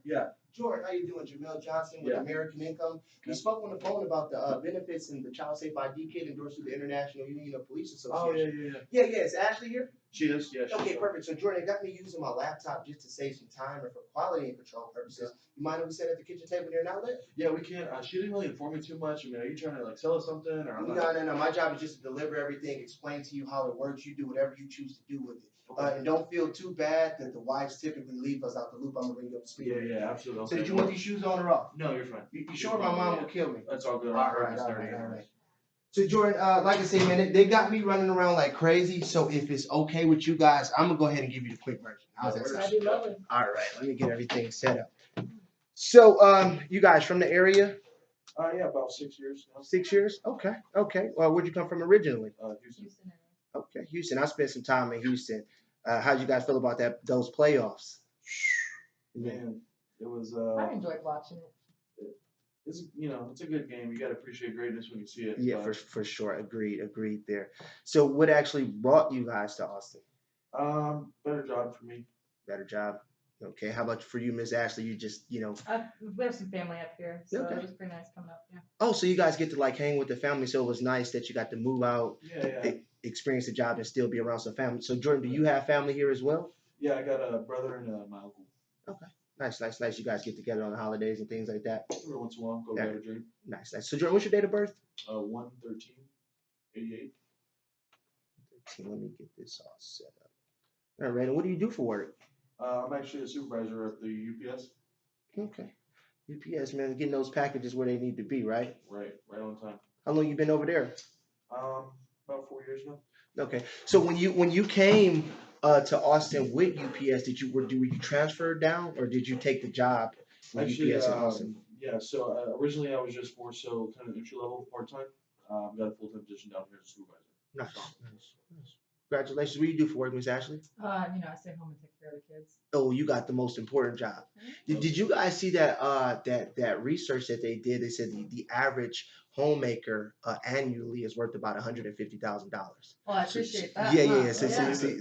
Yeah. Jordan, how you doing? Jamel Johnson with American Income. We spoke on the phone about the benefits and the Child Safe ID kit endorsed through the International Union of Police Association. Oh, yeah. Yeah. Is Ashley here? She is, yeah. Okay, perfect. So Jordan, it got me using my laptop just to save some time and for quality and control purposes. You mind if we sit at the kitchen table near an outlet? Yeah, we can. She didn't really inform me too much. I mean, are you trying to like sell us something or? No. My job is just to deliver everything, explain to you how it works. You do whatever you choose to do with it. And don't feel too bad that the wives typically leave us out the loop. I'm gonna bring you up to speed. Yeah, absolutely. So did you want these shoes on or off? No, you're fine. You sure my mom will kill me? That's all good. All right. So Jordan, like I say, man, they got me running around like crazy. So if it's okay with you guys, I'm gonna go ahead and give you the quick version. How's that sound? That'd be lovely. All right, let me get everything set up. So, you guys from the area? Yeah, about 6 years now. 6 years? Okay. Well, where'd you come from originally? Houston. Okay, Houston. I spent some time in Houston. How'd you guys feel about those playoffs? Man, it was. I enjoyed watching it. It's a good game. You gotta appreciate greatness when you see it. Yeah, for sure. Agreed there. So, what actually brought you guys to Austin? Better job for me. Better job. Okay. How about for you, Miss Ashley? You just, we have some family up here, so it was pretty nice coming up. Yeah. Oh, so you guys get to like hang with the family. So it was nice that you got to move out, experience the job, and still be around some family. So Jordan, do you have family here as well? Yeah, I got a brother and my uncle. Okay. Nice. You guys get together on the holidays and things like that. Every once in a while, go grab a drink. Nice. So Jordan, what's your date of birth? 1/13/88. Let me get this all set up. All right. And what do you do for work? I'm actually a supervisor at the UPS. Okay. UPS, man, getting those packages where they need to be, right? Right on time. How long you been over there? About 4 years now. Okay. So when you came to Austin with UPS, were you transferred down or did you take the job with UPS in Austin? Yeah. So originally I was just more so kind of entry level part time. Got a full time position down here as a supervisor. Nice. Congratulations. What do you do for work, Miss Ashley? I stay home and take care of the kids. Oh, you got the most important job. Did you guys see that that research that they did? They said the average homemaker annually is worth about $150,000. Well, I appreciate that. Yeah.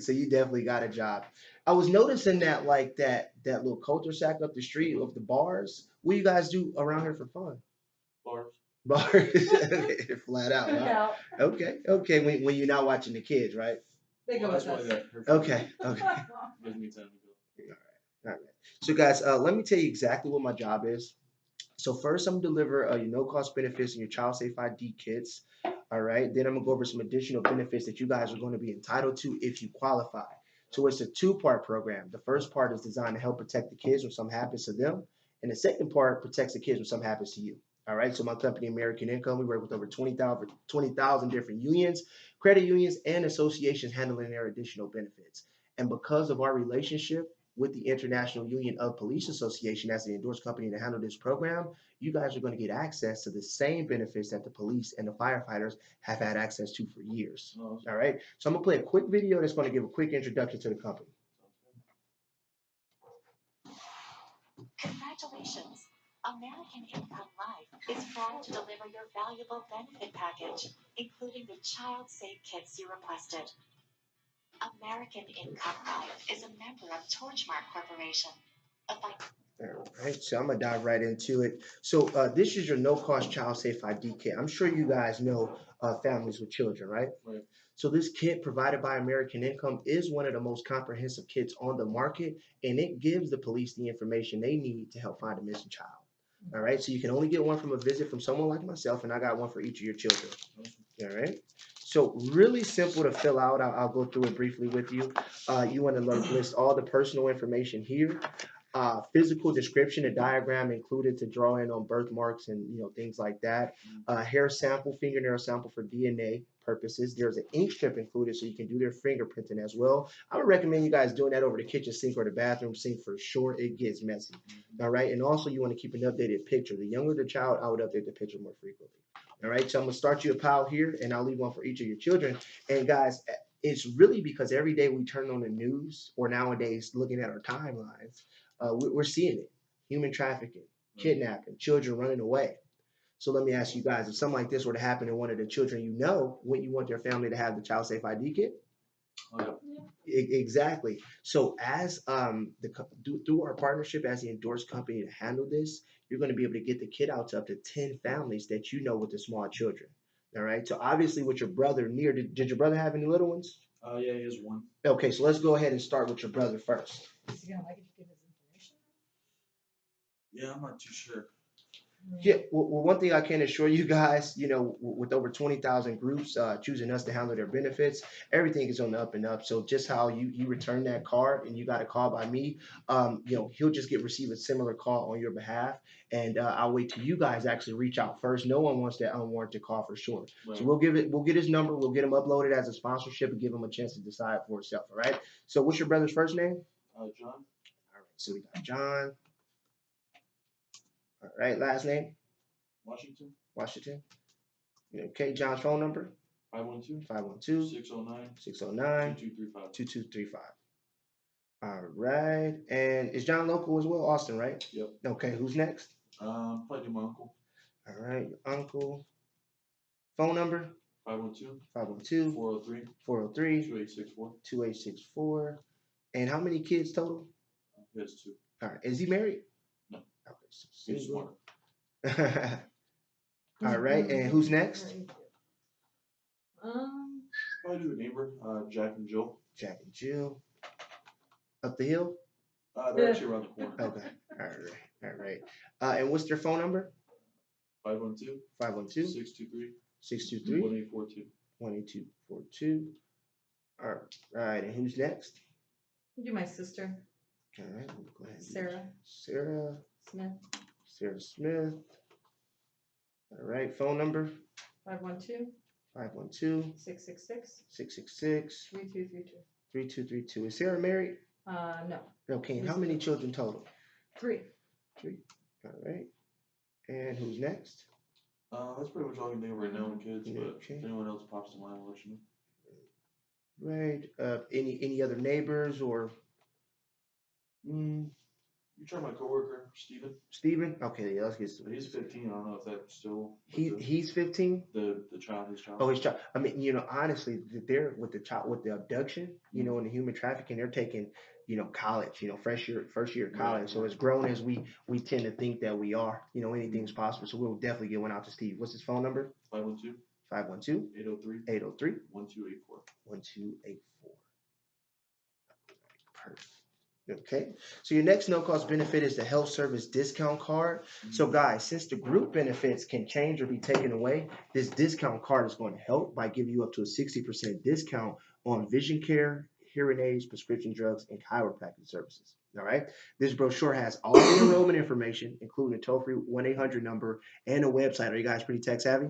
So you definitely got a job. I was noticing that like that little cul-de-sac up the street of the bars. What do you guys do around here for fun? Bars. Flat out. Huh? Okay. When you're not watching the kids, right? They go with us. Okay. Gives me time to go. All right. So guys, let me tell you exactly what my job is. So first, I'm gonna deliver your no-cost benefits and your child safe ID kits. All right. Then I'm gonna go over some additional benefits that you guys are going to be entitled to if you qualify. So it's a two-part program. The first part is designed to help protect the kids when something happens to them, and the second part protects the kids when something happens to you. All right. So my company, American Income, we work with over 20,000 different unions, credit unions, and associations handling their additional benefits. And because of our relationship with the International Union of Police Association as the endorsed company to handle this program, you guys are going to get access to the same benefits that the police and the firefighters have had access to for years. All right. So I'm going to play a quick video that's going to give a quick introduction to the company. Congratulations. American Income Life is proud to deliver your valuable benefit package, including the child safe kits you requested. American Income Life is a member of Torchmark Corporation. All right, so I'm gonna dive right into it. So this is your no-cost child safe ID kit. I'm sure you guys know families with children, right? Right. So this kit provided by American Income is one of the most comprehensive kits on the market, and it gives the police the information they need to help find a missing child. All right, so you can only get one from a visit from someone like myself, and I got one for each of your children. All right, so really simple to fill out. I'll go through it briefly with you. You want to list all the personal information here. Physical description, a diagram included to draw in on birthmarks and things like that. Hair sample, fingernail sample for DNA purposes. There's an ink strip included so you can do their fingerprinting as well. I would recommend you guys doing that over the kitchen sink or the bathroom sink for sure. It gets messy. All right, and also you want to keep an updated picture. The younger the child, I would update the picture more frequently. All right, so I'm gonna start you a pile here, and I'll leave one for each of your children. And guys, it's really because every day we turn on the news or nowadays looking at our timelines, we're seeing it. Human trafficking, kidnapping, children running away. So let me ask you guys, if something like this were to happen to one of the children wouldn't you want their family to have the child safe ID kit? Oh, Exactly. So as through our partnership as the endorsed company to handle this, you're going to be able to get the kit out to up to 10 families that you know with the small children. All right. So obviously with your brother near, did your brother have any little ones? Yeah, he has one. Okay, so let's go ahead and start with your brother first. Is he gonna like it to give his information? Yeah, I'm not too sure. Yeah, well, one thing I can assure you guys, with over 20,000 groups choosing us to handle their benefits, everything is on the up and up. So just how you return that card and you got a call by me, he'll just receive a similar call on your behalf, and I'll wait till you guys actually reach out first. No one wants that unwarranted call for sure. Right. So we'll get his number, we'll get him uploaded as a sponsorship, and give him a chance to decide for himself. All right. So what's your brother's first name? John. All right. So we got John. All right. Last name? Washington. Washington. Okay, John's phone number? 512. 512 609. 609 2235. 2235. All right. And is John local as well? Austin, right? Yep. Okay, who's next? Probably do my uncle. All right, your uncle. Phone number? 512. 512 403. 403 2864. 2864. And how many kids total? He has 2. All right. Is he married? No. Okay, so He's single. smart. All right, and who's next? Probably do a neighbor, Jack and Jill. Jack and Jill. Up the hill? They're actually around the corner. Okay. All right. And what's their phone number? 512. 512 623. 623 1842. 1842. All right. And who's next? Do my sister, All right. We'll go ahead and do Sarah Sarah. Smith, Sarah Smith. All right. Phone number 512 512 666 666 3232. 3232. Is Sarah married? No, Okay. And how many children total? 3. 3. All right. And who's next? That's pretty much all I can think of right now with kids, but Okay. if anyone else pops to mind, I'll let you know. Right. Any other neighbors or You try my coworker, Steven. Steven? Okay, yeah, let's get some. He's 15. I don't know if that's still He's 15. the child, his child. Oh, his child. I mean, honestly, they're with the child with the abduction, and the human trafficking, they're taking, college, first year of college. Right. So as grown as we tend to think that we are, anything's possible. So we'll definitely get one out to Steve. What's his phone number? 512. 512 803. 803 1284. 1284. Perfect. Okay, so your next no-cost benefit is the health service discount card. So guys, since the group benefits can change or be taken away, this discount card is going to help by giving you up to a 60% discount on vision care, hearing aids, prescription drugs, and chiropractic services. All right, this brochure has all the enrollment information, including a toll-free 1-800 number and a website. Are you guys pretty tech savvy?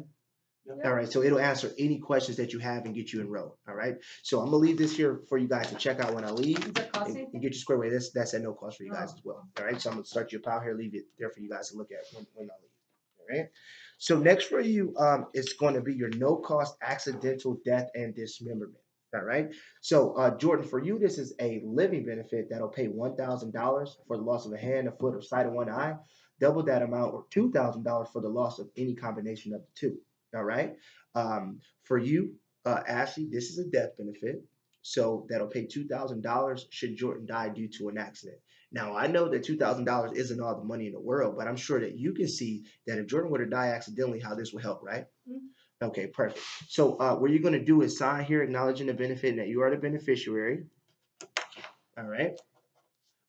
Yep. All right, so it'll answer any questions that you have and get you enrolled. All right, so I'm gonna leave this here for you guys to check out when I leave. Does that cost And anything? get you squared away. That's at no cost for you guys as well. All right, so I'm gonna start your pile here, leave it there for you guys to look at when I leave. All right. So next for you, it's going to be your no cost accidental death and dismemberment. All right. So Jordan, for you, this is a living benefit that'll pay $1,000 for the loss of a hand, a foot, or sight of one eye. Double that amount, or $2,000 for the loss of any combination of the two. All right. For you, Ashley, this is a death benefit. So that'll pay $2,000 should Jordan die due to an accident. Now, I know that $2,000 isn't all the money in the world, but I'm sure that you can see that if Jordan were to die accidentally, how this will help, right? Mm-hmm. Okay, perfect. So what you're going to do is sign here acknowledging the benefit and that you are the beneficiary. All right.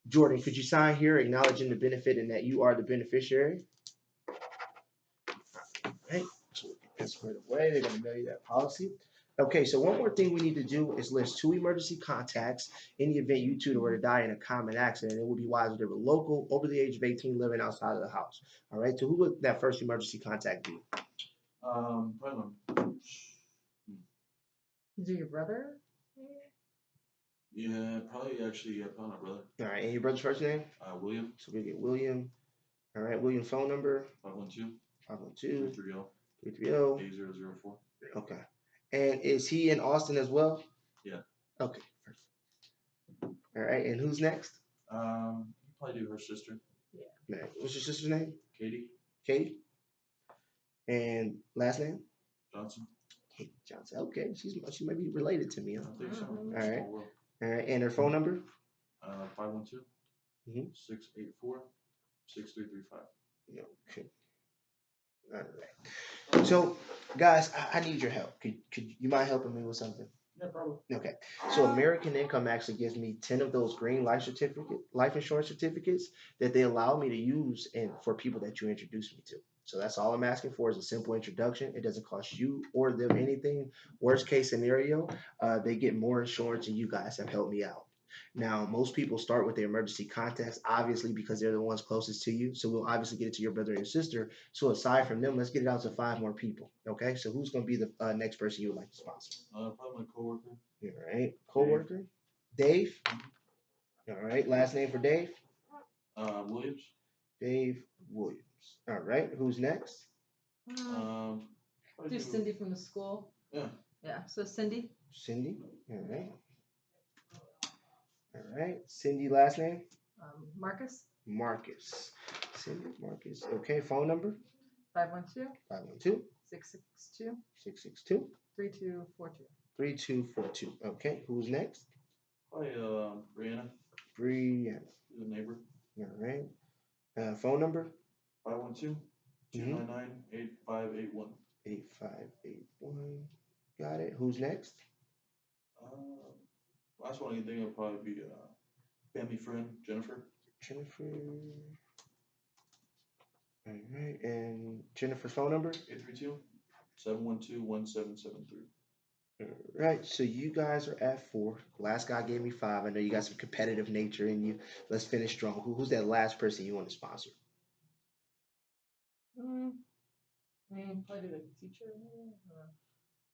Jordan, could you sign here acknowledging the benefit and that you are the beneficiary? All right. So we'll get that squared away. They're going to mail you that policy. Okay, so one more thing we need to do is list 2 emergency contacts in the event you two were to die in a common accident. It would be wise if they were local, over the age of 18, living outside of the house. All right, so who would that first emergency contact be? Probably. Is it your brother? Yeah, probably my brother. All right, and your brother's first name? William. So we get William. All right, William's phone number? 512. 512. 330. 8004. Okay. And is he in Austin as well? Yeah. Okay. Perfect. All right. And who's next? You probably do her sister. Yeah. What's your sister's name? Katie. Katie. And last name? Johnson. Johnson. Okay, she might be related to me. Huh? I think so. Mhm. All right. Small world. All right, and her phone number? 512 Mhm. 684 6335. Okay. All right. So, guys, I need your help. Could you mind helping me with something? Yeah, probably. Okay. So American Income actually gives me 10 of those green life insurance certificates that they allow me to use and for people that you introduce me to. So that's all I'm asking for is a simple introduction. It doesn't cost you or them anything. Worst case scenario, they get more insurance and you guys have helped me out. Now, most people start with their emergency contacts, obviously, because they're the ones closest to you. So we'll obviously get it to your brother and your sister. So aside from them, let's get it out to 5 more people. Okay. So who's going to be the next person you would like to sponsor? Probably my coworker. All right. Coworker? Dave? All right. Last name for Dave? Williams. Dave Williams. All right. Who's next? Probably Do Cindy from the school. Yeah. Yeah, so Cindy. Cindy. All right. All right. Cindy, last name? Marcus. Marcus. Cindy Marcus. Okay. Phone number? 512 512 662 662 3242. 3242. Okay. Who's next? Probably Brianna. Brianna. She's a neighbor. All right. Phone number? 512 299 8581. 8581. Got it. Who's next? Last one I can think of would probably be family friend Jennifer. Jennifer. All right. And Jennifer's phone number? 832 712 1773. All right. So you guys are at 4. Last guy gave me 5. I know you got some competitive nature in you. Let's finish strong. Who's that last person you want to sponsor? I mean, probably the teacher.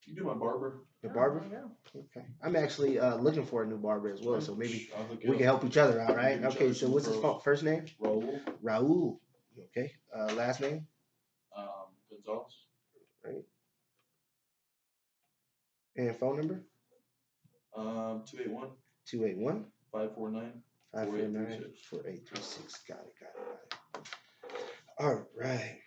You do my barber. The barber? There you go. Okay. I'm actually looking for a new barber as well, so maybe I'll hook we you can up. help each other out, right? Give each Okay. other So some what's his referrals. first name? Raul. Raul. Okay. Last name? Gonzalez. And phone number? 281 281 549 549 4836. Got it. All right.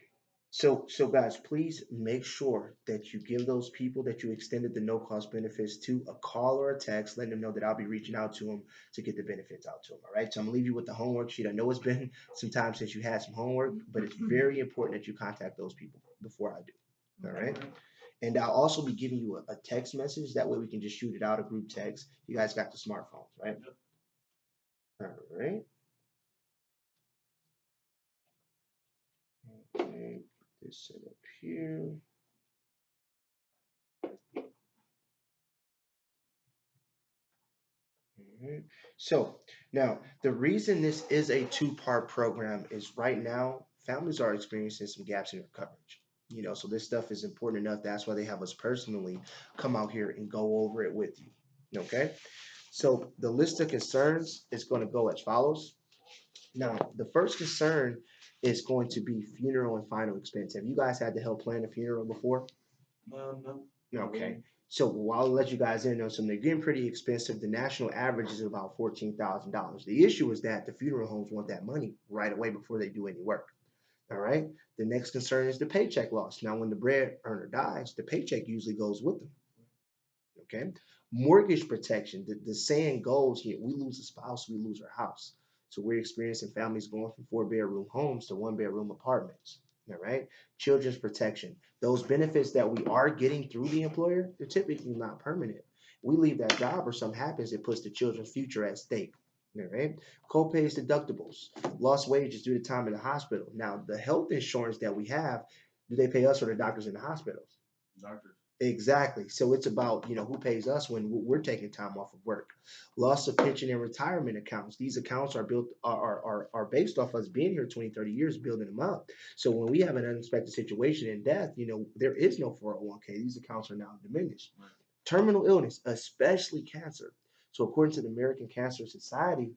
So guys, please make sure that you give those people that you extended the no cost benefits to a call or a text, letting them know that I'll be reaching out to them to get the benefits out to them. All right. So I'm gonna leave you with the homework sheet. I know it's been some time since you had some homework, but it's very important that you contact those people before I do. All right. And I'll also be giving you a text message. That way we can just shoot it out, a group text. You guys got the smartphones, right? Yep. All right. Okay, get this set up here. All right. So now the reason this is a 2-part program is right now families are experiencing some gaps in their coverage. So this stuff is important enough. That's why they have us personally come out here and go over it with you. Okay. So the list of concerns is going to go as follows. Now, the first concern is going to be funeral and final expense. Have you guys had to help plan a funeral before? No. Okay. So I'll let you guys in on something. They're getting pretty expensive. The national average is about $14,000. The issue is that the funeral homes want that money right away before they do any work. All right. The next concern is the paycheck loss. Now, when the bread earner dies, the paycheck usually goes with them. Okay. Mortgage protection. The saying goes here: we lose a spouse, we lose our house. So we're experiencing families going from 4-bedroom homes to 1-bedroom apartments. All right. Children's protection. Those benefits that we are getting through the employer, they're typically not permanent. We leave that job or something happens, it puts the children's future at stake. All right. Co-pays, deductibles, lost wages due to time in the hospital. Now, the health insurance that we have, do they pay us or the doctors in the hospitals? Doctors. Exactly. So it's about, who pays us when we're taking time off of work. Loss of pension and retirement accounts. These accounts are built are based off us being here 20, 30 years, building them up. So when we have an unexpected situation in death, there is no 401k. These accounts are now diminished. Right. Terminal illness, especially cancer. So according to the American Cancer Society,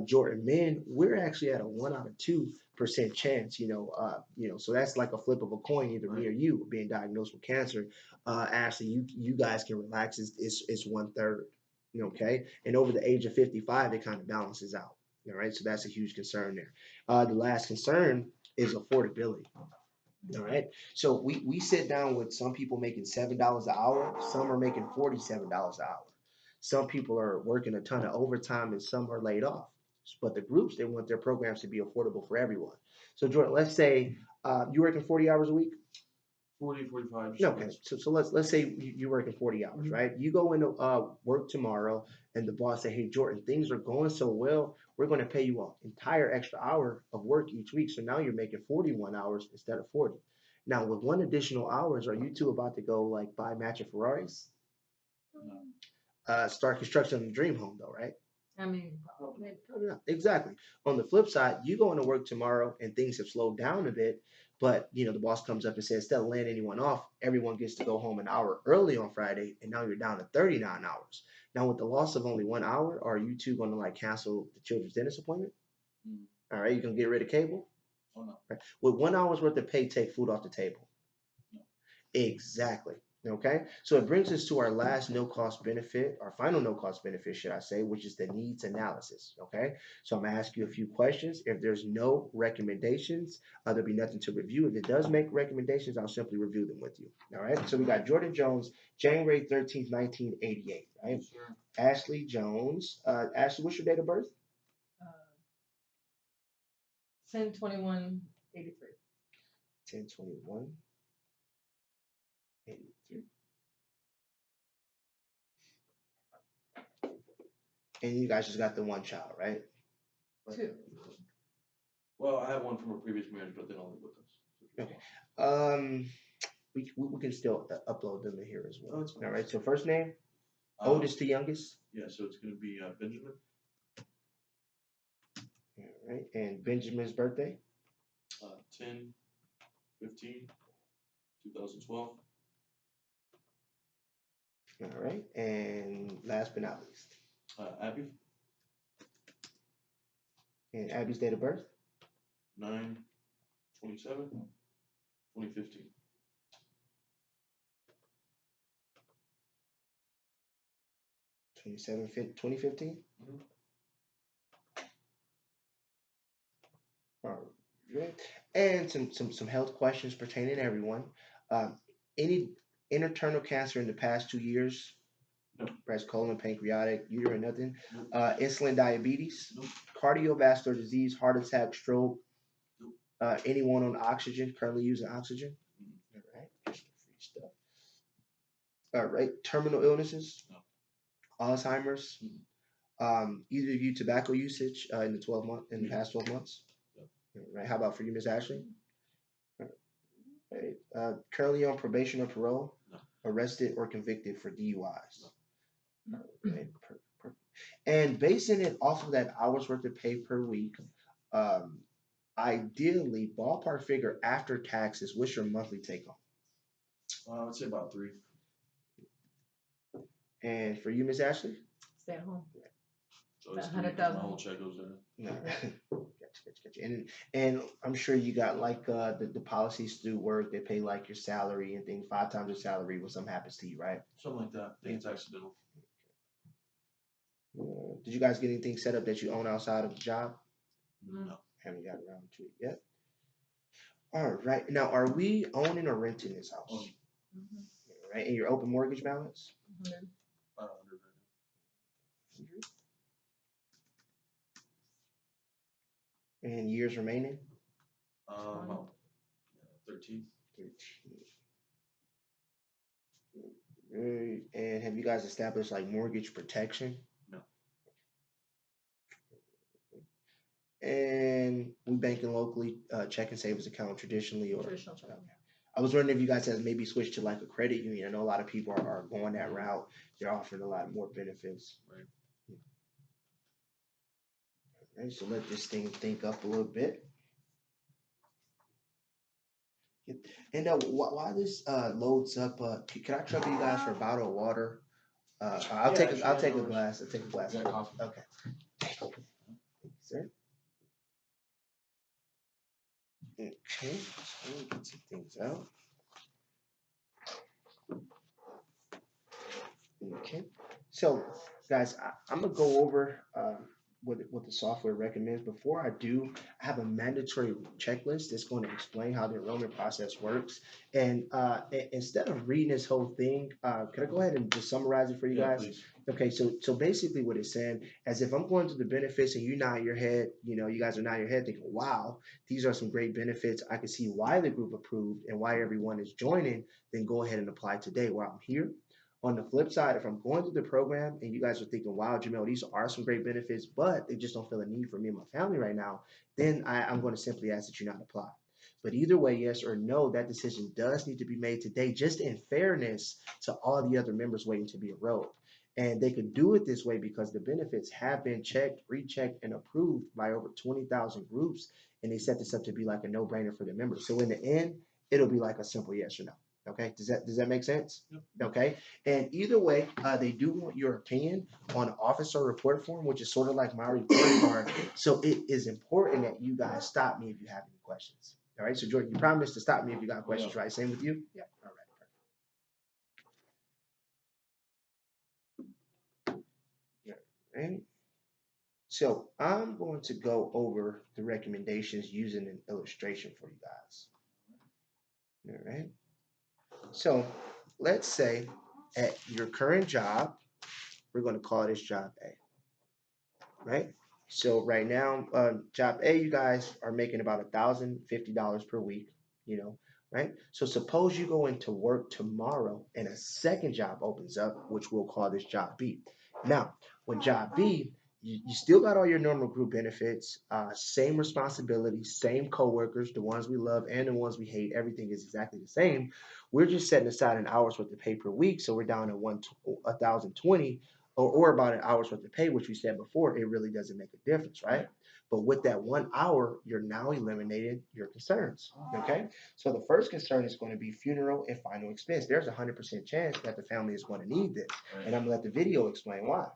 Jordan, men, we're actually at a 1 out of 2% chance, so that's like a flip of a coin, either me or you being diagnosed with cancer. Ashley, you guys can relax. It's 1/3. Okay. And over the age of 55, it kind of balances out. All right. So that's a huge concern there. The last concern is affordability. All right. So we sit down with some people making $7 an hour. Some are making $47 an hour. Some people are working a ton of overtime, and some are laid off. But the groups, they want their programs to be affordable for everyone. So Jordan, let's say you're working 40 hours a week. 40, 45. Okay, so let's say you're working 40 hours, right? You go into work tomorrow, and the boss say, "Hey, Jordan, things are going so well. We're going to pay you an entire extra hour of work each week. So now you're making 41 hours instead of 40. Now, with one additional hours, are you two about to go like buy matching Ferraris? No. Start construction on the dream home, though, right? I mean, Probably not. Exactly. On the flip side, you go into work tomorrow and things have slowed down a bit, but the boss comes up and says, instead of laying anyone off, everyone gets to go home an hour early on Friday, and now you're down to 39 hours. Now, with the loss of only 1 hour, are you two going to like cancel the children's dentist appointment? Mm. All right, you can get rid of cable. Oh no. Right. With 1 hour's worth of pay, take food off the table. No. Exactly. Okay, so it brings us to our last no cost benefit, our final no cost benefit, should I say, which is the needs analysis. Okay, so I'm gonna ask you a few questions. If there's no recommendations, there'll be nothing to review. If it does make recommendations, I'll simply review them with you. All right, so we got Jordan Jones, January 13th, 1988, right? Yes, sir. Ashley Jones. Ashley, what's your date of birth? 10/21/83. 10/21/83. And you guys just got the one child, right? Two. Well, I have one from a previous marriage, but they don't live with us. Okay. We can still upload them in here as well. Oh, that's fine. All right. So first name, oldest to youngest. Yeah, so it's going to be Benjamin. All right. And Benjamin's birthday. 10/15/2012. All right. And last but not least, Abby. and Abby's date of birth. 9/27/2015. 2015. Mhm. All right. And some health questions pertaining to everyone. Any internal cancer in the past 2 years? No. Breast, colon, pancreatic, uterine, nothing. Nope. Insulin, diabetes, Nope. cardiovascular disease, heart attack, stroke. Nope. Anyone on oxygen, currently using oxygen? Mhm. All right, just some free stuff. All right, terminal illnesses, No. Alzheimer's. Either of you tobacco usage in the past 12 months? No. All right, how about for you, Miss Ashley? All right. Currently on probation or parole? No. Arrested or convicted for DUIs? No. Right, perfect. And basing it off of that hours worth of pay per week, ideally, ballpark figure after taxes, what's your monthly take home? I would say about 3. And for you, Miss Ashley? Stay at home. So it's 100,000. 3 'cause my whole check goes there. No. Gotcha. And I'm sure you got like the policies through work that pay like your salary and things 5 times your salary when something happens to you, right? Something like that. I think it's accidental. Did you guys get anything set up that you own outside of the job? No. Haven't got around to it yet. All right. Now, are we owning or renting this house? Owning. Mhm. All right. And your open mortgage balance? 100. 500 right And years remaining? now. About 13. 13. Right. And have you guys established like mortgage protection? No. And we banking locally, checking savings account traditionally, or Traditional checking. I was wondering if you guys had maybe switched to like a credit union. I know a lot of people are going that route. They're offering a lot more benefits. Right. All right, so let this thing think up a little bit. And while this loads up, can I trouble you guys for a bottle of water? I'll Yeah, take actually, I'll yeah, take no a worries. glass. I'll take a glass. Yeah, coffee. Okay. Thank you, sir. Okay, so let me get some things out. Okay, so guys, I'm gonna go over what the software recommends. Before I do, I have a mandatory checklist that's going to explain how the enrollment process works. And instead of reading this whole thing, can I go ahead and just summarize it for you Yeah, guys? please. Okay, so basically what it's saying, as if I'm going through the benefits and you nod your head, you guys are nodding your head thinking, wow, these are some great benefits. I can see why the group approved and why everyone is joining, then go ahead and apply today while I'm here. On the flip side, if I'm going through the program and you guys are thinking, wow, Jamel, these are some great benefits, but they just don't feel a need for me and my family right now, then I'm going to simply ask that you not apply. But either way, yes or no, that decision does need to be made today, just in fairness to all the other members waiting to be enrolled. And they could do it this way because the benefits have been checked, rechecked, and approved by over 20,000 groups. And they set this up to be like a no-brainer for the members. So in the end, it'll be like a simple yes or no. Okay, does that make sense? Yep. Okay, and either way, they do want your opinion on an officer report form, which is sort of like my report card. So it is important that you guys stop me if you have any questions. All right, so Jordan, you promised to stop me if you got questions, right? Same with you? Yep. All right, perfect. All right. So I'm going to go over the recommendations using an illustration for you guys. All right. So let's say at your current job, we're going to call this job A, right? So right now, job A, you guys are making about $1,050 per week, right? So suppose you go into work tomorrow and a second job opens up, which we'll call this job B. Now, with job B, you still got all your normal group benefits, same responsibilities, same coworkers, the ones we love and the ones we hate. Everything is exactly the same. We're just setting aside an hour's worth of pay per week, so we're down to 1,020 or about an hour's worth of pay, which we said before. It really doesn't make a difference, right? But with that 1 hour, you're now eliminating your concerns. Okay. So the first concern is going to be funeral and final expense. There's a 100% chance that the family is going to need this. Right. And I'm going to let the video explain why.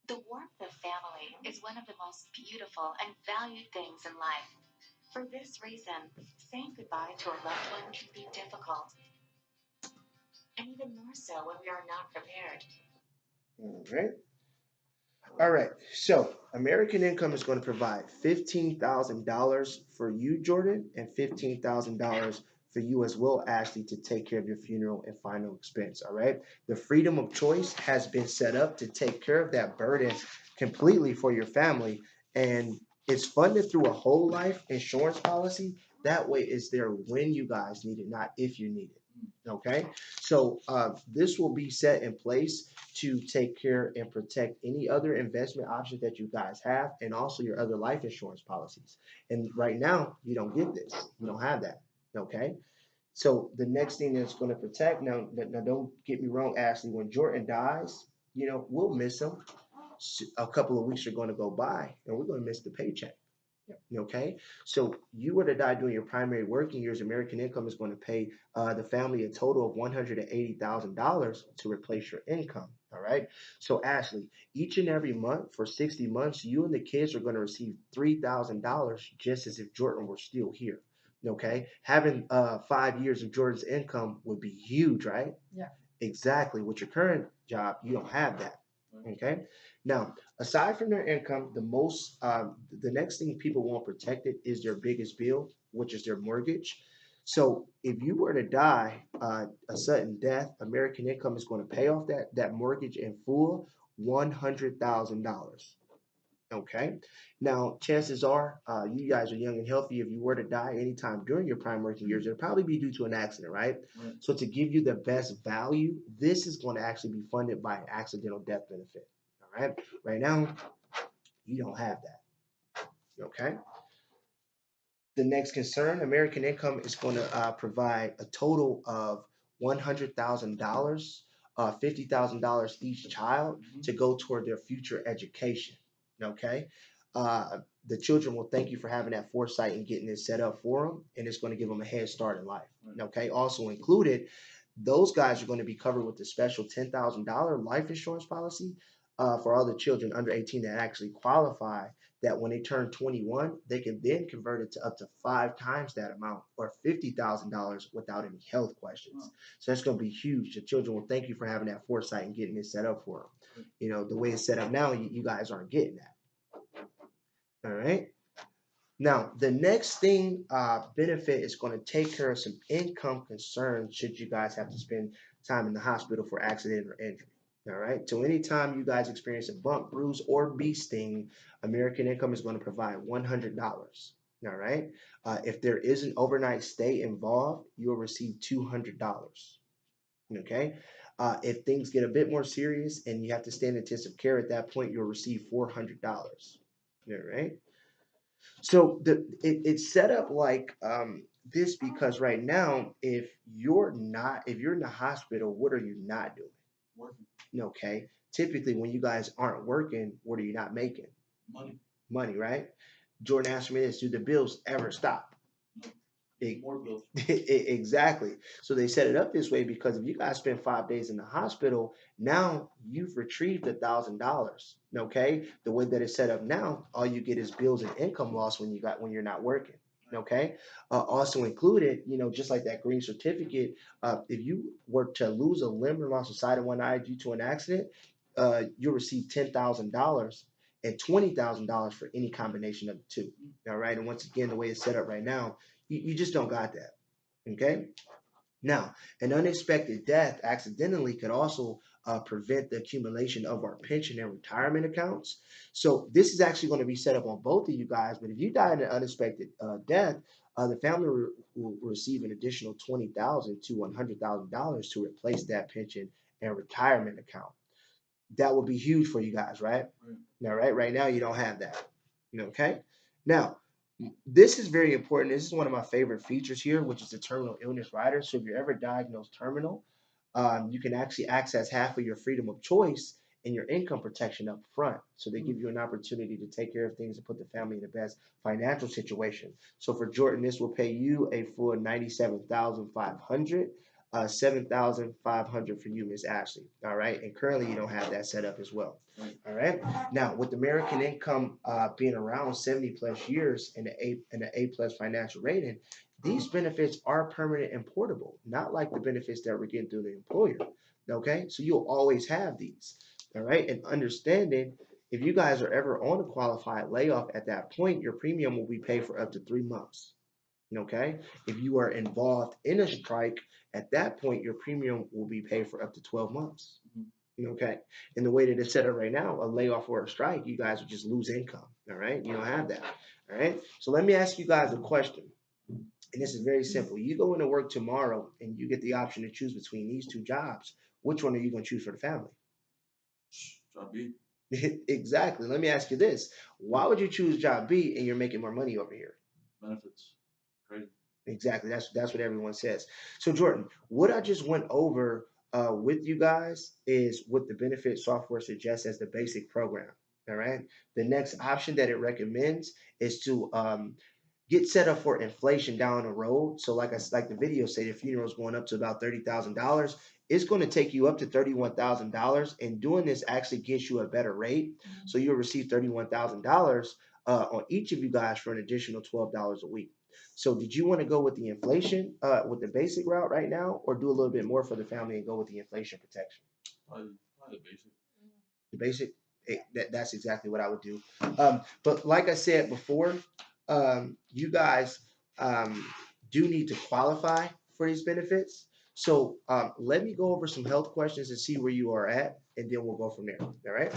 The warmth of family is one of the most beautiful and valued things in life. For this reason, saying goodbye to a loved one can be difficult, and even more so when we are not prepared. All right. All right. So American Income is going to provide $15,000 for you, Jordan, and $15,000 for you as well, Ashley, to take care of your funeral and final expense. All right. The freedom of choice has been set up to take care of that burden completely for your family. And it's funded through a whole life insurance policy. That way it's there when you guys need it, not if you need it. Okay. So this will be set in place to take care and protect any other investment options that you guys have and also your other life insurance policies. And right now, you don't get this. You don't have that. Okay. So the next thing that's going to protect now, don't get me wrong, Ashley, when Jordan dies, we'll miss him. A couple of weeks are going to go by and we're going to miss the paycheck. Okay, so you were to die during your primary working years, American Income is going to pay the family a total of $180,000 to replace your income. All right, so Ashley, each and every month for 60 months, you and the kids are going to receive $3,000 just as if Jordan were still here. Okay, having 5 years of Jordan's income would be huge, right? Yeah. Exactly. With your current job, you don't have that. Okay. Now, aside from their income, the next thing people want protected is their biggest bill, which is their mortgage. So, if you were to die a sudden death, American Income is going to pay off that mortgage in full, $100,000. Okay. Now, chances are, you guys are young and healthy. If you were to die anytime during your prime working years, it'll probably be due to an accident, right? Right. So, to give you the best value, this is going to actually be funded by an accidental death benefit. All right. Right now, you don't have that. Okay. The next concern, American Income is going to provide a total of $100,000, $50,000 each child to go toward their future education. Okay. The children will thank you for having that foresight and getting this set up for them, and it's going to give them a head start in life. Okay. Also included, those guys are going to be covered with the special $10,000 life insurance policy. for all the children under 18 that actually qualify, that when they turn 21, they can then convert it to up to 5 times that amount or $50,000 without any health questions. So that's going to be huge. The children will thank you for having that foresight and getting this set up for them. You know, the way it's set up now, you guys aren't getting that. All right. Now, the next thing benefit is going to take care of some income concerns should you guys have to spend time in the hospital for accident or injury. All right. So anytime you guys experience a bump, bruise, or bee sting, American Income is going to provide $100. All right. If there is an overnight stay involved, you'll receive $200. Okay. If things get a bit more serious and you have to stay in intensive care at that point, you'll receive $400. All right. So it's set up like this because right now, if you're in the hospital, what are you not doing? Working. Okay. Typically, when you guys aren't working, what are you not making? Money. Money, right? Jordan asked me this: do the bills ever stop? More bills. Exactly. So they set it up this way because if you guys spend 5 days in the hospital, now you've retrieved $1,000. Okay. The way that it's set up now, all you get is bills and income loss when you're not working. Okay. Also included, just like that green certificate, if you were to lose a limb or lost a sight of one eye due to an accident, you'll receive $10,000 and $20,000 for any combination of the two. All right. And once again, the way it's set up right now, you just don't got that. Okay. Now, an unexpected death accidentally could also prevent the accumulation of our pension and retirement accounts. So this is actually going to be set up on both of you guys. But if you die in an unexpected death, the family will receive an additional $20,000 to $100,000 to replace that pension and retirement account. That would be huge for you guys, right? Now, right now you don't have that. Okay. Now, this is very important. This is one of my favorite features here, which is the terminal illness rider. So if you're ever diagnosed terminal, you can actually access half of your freedom of choice and your income protection up front. So they give you an opportunity to take care of things and put the family in the best financial situation. So for Jordan, this will pay you a full $97,500. 7,500 for you, Miss Ashley. All right. And currently you don't have that set up as well. All right. Now, with American Income being around 70 plus years and an A plus financial rating, these benefits are permanent and portable, not like the benefits that we're getting through the employer. Okay. So you'll always have these. All right. And understanding, if you guys are ever on a qualified layoff at that point, your premium will be paid for up to 3 months. Okay. If you are involved in a strike, at that point, your premium will be paid for up to 12 months. Okay. And the way that it's set up right now, a layoff or a strike, you guys will just lose income. All right. You don't have that. All right. So let me ask you guys a question. And this is very simple. You go into work tomorrow and you get the option to choose between these two jobs. Which one are you going to choose for the family? Job B. Exactly. Let me ask you this. Why would you choose job B and you're making more money over here? Benefits. Crazy. Exactly. That's what everyone says. So Jordan, what I just went over with you guys is what the benefit software suggests as the basic program. All right. The next option that it recommends is to get set up for inflation down the road. So like the video say, the funeral is going up to about $30,000. It's going to take you up to $31,000, and doing this actually gets you a better rate. So you'll receive $31,000 on each of you guys for an additional $12 a week. So did you want to go with the inflation, with the basic route right now, or do a little bit more for the family and go with the inflation protection? Probably the basic. The basic, that's exactly what I would do. But like I said before, you guys do need to qualify for these benefits. So let me go over some health questions and see where you are at, and then we'll go from there. All right.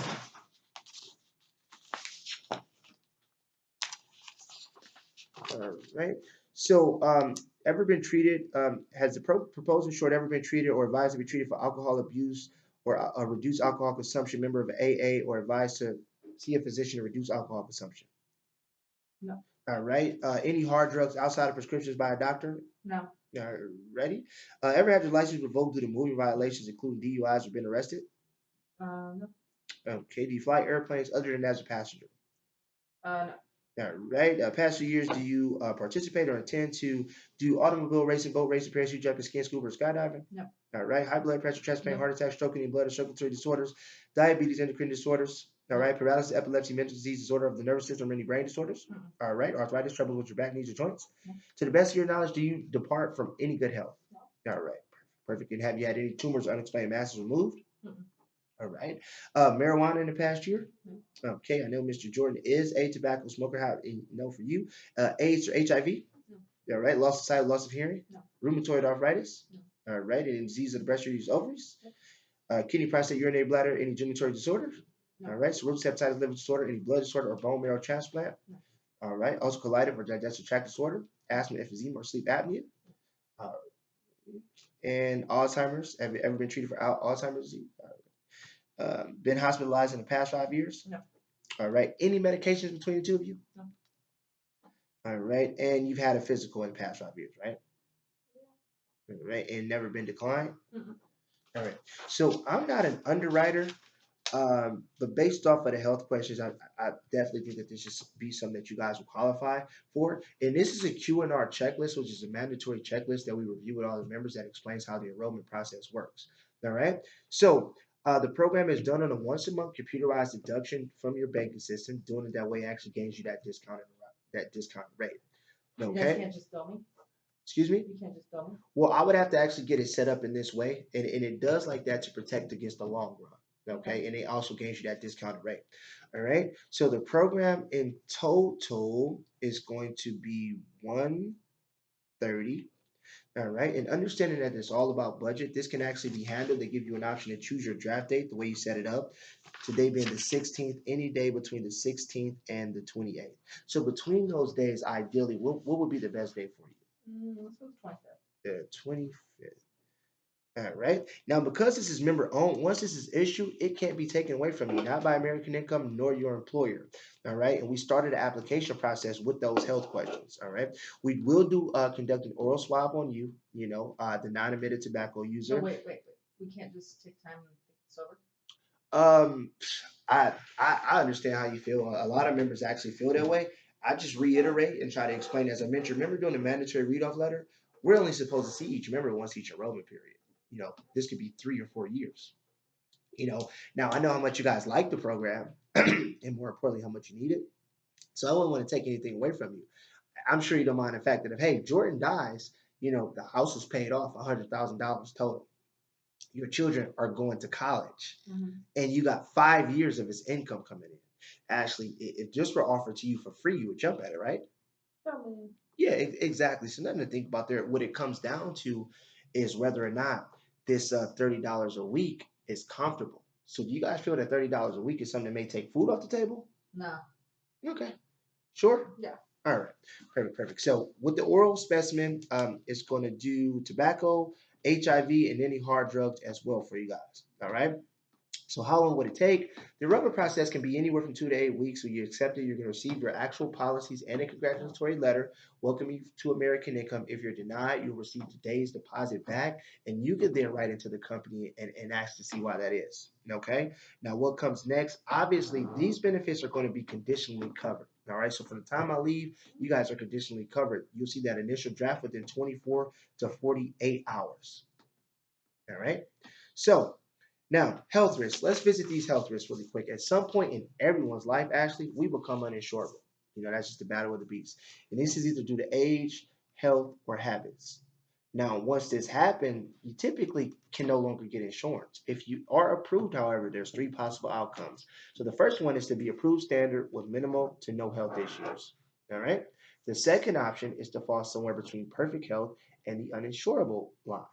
All right. So, ever been treated? Has the proposed insured ever been treated or advised to be treated for alcohol abuse or a reduced alcohol consumption? Member of AA or advised to see a physician to reduce alcohol consumption? No. All right. Any hard drugs outside of prescriptions by a doctor? No. Ready? Ever had your license revoked due to moving violations, including DUIs, or been arrested? No. Okay. Do you fly airplanes other than as a passenger? No. All right. Past 2 years, do you participate or intend to do automobile racing, boat racing, parachute jumping, skin scuba, or skydiving? No. All right. High blood pressure, chest pain, No. heart attack, stroke, any blood or circulatory disorders, diabetes, endocrine disorders. All right. Paralysis, epilepsy, mental disease, disorder of the nervous system, or any brain disorders. Mm-mm. All right. Arthritis, trouble with your back, knees, or joints. No. To the best of your knowledge, do you depart from any good health? No. All right. Perfect. And have you had any tumors or unexplained masses removed? Mm-mm. All right. Marijuana in the past year? No. Okay, I know Mr. Jordan is a tobacco smoker. How know for you? AIDS or HIV? No. All right. Loss of sight, loss of hearing? No. Rheumatoid arthritis? No. All right. Any disease of the breast or uterus ovaries? No. Kidney, prostate, urinary bladder, any genital disorders? No. All right. Cirrhosis, hepatitis, liver disorder, any blood disorder or bone marrow transplant? No. All right. Ulcerative colitis or digestive tract disorder? Asthma, emphysema, or sleep apnea? Uh, and Alzheimer's. Have you ever been treated for Alzheimer's disease? Been hospitalized in the past 5 years? No. All right. Any medications between the two of you? No. All right. And you've had a physical in the past 5 years, right? All right. And never been declined? Mm-mm. All right. So I'm not an underwriter, but based off of the health questions, I definitely think that this should be something that you guys will qualify for. And this is a Q&R checklist, which is a mandatory checklist that we review with all the members that explains how the enrollment process works. All right. So the program is done on a once a month computerized deduction from your banking system. Doing it that way actually gains you that discounted rate. You guys Okay. can't just bill me? Excuse me? You can't just bill me? Well, I would have to actually get it set up in this way, and it does like that to protect against the long run. Okay, and it also gains you that discounted rate. All right. So the program in total is going to be 130. All right. And understanding that it's all about budget, this can actually be handled. They give you an option to choose your draft date, the way you set it up. Today being the 16th, any day between the 16th and the 28th. So between those days, ideally, what would be the best day for you? Let's go with 25th. The 25th. All right. Now, because this is member owned, once this is issued, it can't be taken away from you, not by American Income nor your employer. All right. And we started the application process with those health questions. All right. We will do conduct an oral swab on you, the non-admitted tobacco So user. wait. We can't just take time and think it's over? Um, I understand how you feel. A lot of members actually feel that way. I just reiterate and try to explain, as I mentioned, remember doing the mandatory read-off letter? We're only supposed to see each member once each enrollment period. This could be 3 or 4 years. Now I know how much you guys like the program and more importantly, how much you need it. So I wouldn't want to take anything away from you. I'm sure you don't mind the fact that if, hey, Jordan dies, the house is paid off $100,000 total. Your children are going to college and you got 5 years of his income coming in. Ashley, if this were offered to you for free, you would jump at it, right? Probably. Yeah, exactly. So nothing to think about there. What it comes down to is whether or not this $30 a week is comfortable. So do you guys feel that $30 a week is something that may take food off the table? No. Okay. Sure? Yeah. All right. Perfect. So with the oral specimen, it's going to do tobacco, HIV, and any hard drugs as well for you guys. All right. So how long would it take? The enrollment process can be anywhere from 2 to 8 weeks. When you accept it, you're going to receive your actual policies and a congratulatory letter welcoming you to American Income. If you're denied, you'll receive today's deposit back, and you can then write into the company and ask to see why that is. Okay? Now, what comes next? Obviously, these benefits are going to be conditionally covered. All right? So from the time I leave, you guys are conditionally covered. You'll see that initial draft within 24 to 48 hours. All right? So, now, health risks. Let's visit these health risks really quick. At some point in everyone's life, Ashley, we become uninsurable. That's just the battle of the beast. And this is either due to age, health, or habits. Now, once this happens, you typically can no longer get insurance. If you are approved, however, there's 3 possible outcomes. So the first one is to be approved standard with minimal to no health issues. All right. The second option is to fall somewhere between perfect health and the uninsurable line.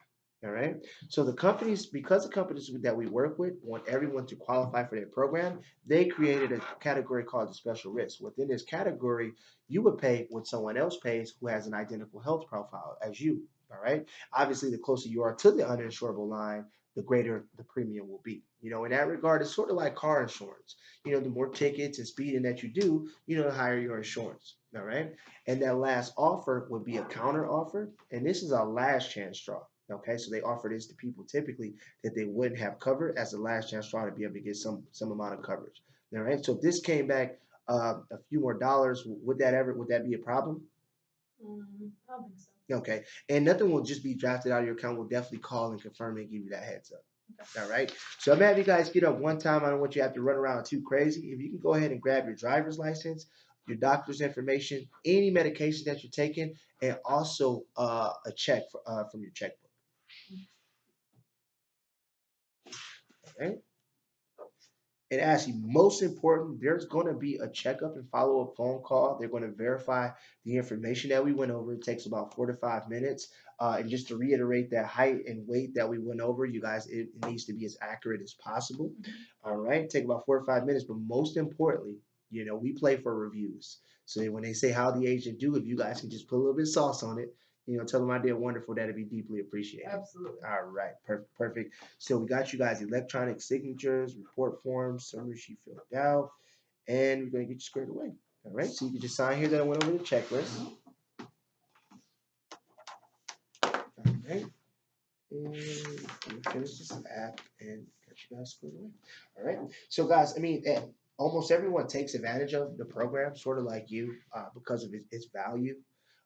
All right. So because the companies that we work with want everyone to qualify for their program, they created a category called the special risk. Within this category, you would pay what someone else pays who has an identical health profile as you. All right. Obviously, the closer you are to the uninsurable line, the greater the premium will be. In that regard, it's sort of like car insurance. The more tickets and speeding that you do, the higher your insurance. All right. And that last offer would be a counter offer. And this is a last chance draw. Okay, so they offer this to people typically that they wouldn't have covered as a last chance draw to be able to get some amount of coverage. All right, so if this came back a few more dollars, would that be a problem? I don't think so. Okay. And nothing will just be drafted out of your account. We'll definitely call and confirm and give you that heads up. Okay. All right. So I'm gonna have you guys get up one time. I don't want you to have to run around too crazy. If you can go ahead and grab your driver's license, your doctor's information, any medication that you're taking, and also a check from your checkbook. All right. And actually, most important, there's going to be a checkup and follow up phone call. They're going to verify the information that we went over. It takes about 4 to 5 minutes. And just to reiterate that height and weight that we went over, you guys, it needs to be as accurate as possible. All right. Take about 4 to 5 minutes. But most importantly, we play for reviews. So when they say how the agent do, if you guys can just put a little bit of sauce on it, tell them I did wonderful. That'd be deeply appreciated. Absolutely. All right, perfect, perfect. So we got you guys electronic signatures, report forms, summary sheet filled out, and we're gonna get you squared away. All right, so you can just sign here that I went over the checklist. All right, and we finish this app and get you guys squared away. All right, so guys, almost everyone takes advantage of the program, sort of like you, because of its value,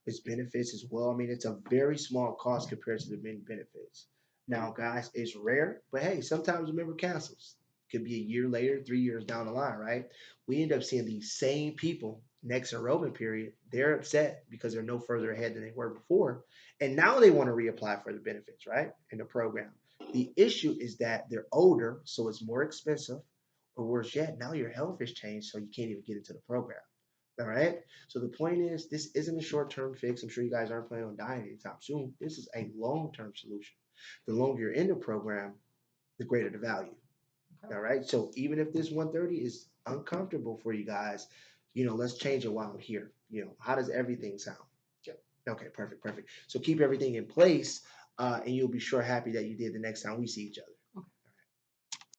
its benefits as well. It's a very small cost compared to the many benefits. Now, guys, it's rare, but hey, sometimes a member cancels. Could be a year later, 3 years down the line, right? We end up seeing these same people next enrollment period. They're upset because they're no further ahead than they were before. And now they want to reapply for the benefits, right? In the program. The issue is that they're older, so it's more expensive. Or worse yet, now your health has changed, so you can't even get into the program. All right. So the point is, this isn't a short-term fix. I'm sure you guys aren't planning on dying anytime soon. This is a long-term solution. The longer you're in the program, the greater the value. Okay. All right. So even if this 130 is uncomfortable for you guys, let's change it while I'm here. How does everything sound? Yep. Okay. Perfect. Perfect. So keep everything in place, and you'll be sure happy that you did the next time we see each other.